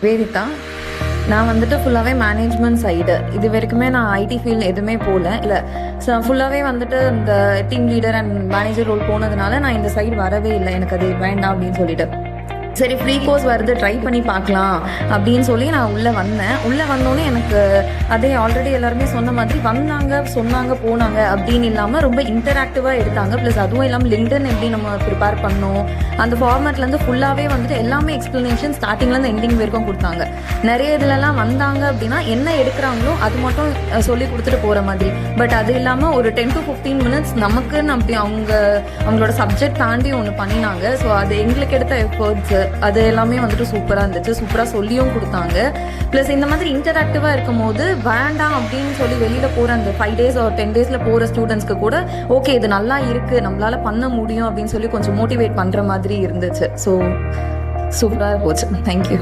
வேதிதா. நான் வந்துட்டு ஃபுல்லாகவே மேனேஜ்மெண்ட் சைடு. இது வரைக்குமே நான் ஐடி ஃபீல்டு எதுவுமே போகல. இல்லை ஃபுல்லாகவே வந்துட்டு இந்த team leader and manager role போனதுனால நான் இந்த சைடு வரவே இல்லை. எனக்கு அது வேண்டாம் அப்படின்னு சொல்லிட்டு, சரி ஃப்ரீ கோர்ஸ் வருது, ட்ரை பண்ணி பார்க்கலாம் அப்படின்னு சொல்லி நான் உள்ளே வந்தேன். உள்ளே வந்தோடனே எனக்கு அதே ஆல்ரெடி எல்லாருமே சொன்ன மாதிரி வந்தாங்க, சொன்னாங்க, போனாங்க அப்படின்னு இல்லாமல் ரொம்ப இன்டராக்டிவாக எடுத்தாங்க. ப்ளஸ் அதுவும் இல்லாமல் லிங்க்டின் எப்படி நம்ம ப்ரிப்பேர் பண்ணோம், அந்த ஃபார்மேட்லேருந்து ஃபுல்லாகவே வந்துட்டு எல்லாமே எக்ஸ்ப்ளனேஷன் ஸ்டார்டிங்லேருந்து எண்டிங் வரைக்கும் கொடுத்தாங்க. நிறைய இதுலலாம் வந்தாங்க அப்படின்னா என்ன எடுக்கிறாங்களோ அது மட்டும் சொல்லி கொடுத்துட்டு போகிற மாதிரி. பட் அது இல்லாமல் ஒரு 10 to 15 minutes நமக்குன்னு அப்படி அவங்களோட சப்ஜெக்ட் தாண்டி ஒன்று பண்ணினாங்க. ஸோ அது எங்களுக்கு எடுத்த எஃபர்ட்ஸு அது எல்லாமே வந்துட்டு சூப்பராக இருந்துச்சு. சூப்பராக சொல்லியும் கொடுத்தாங்க. ப்ளஸ் இந்த மாதிரி இன்டராக்டிவாக இருக்கும் போது வேண்டாம் அப்படின்னு சொல்லி வெளியில் போகிற அந்த 5 days or 10 days போகிற ஸ்டூடெண்ட்ஸ்க்கு கூட ஓகே இது நல்லா இருக்குது, நம்மளால் பண்ண முடியும் அப்படின்னு சொல்லி கொஞ்சம் மோட்டிவேட் பண்ணுற மாதிரி இருந்துச்சு. ஸோ சூப்பராக போச்சு. தேங்க்யூ.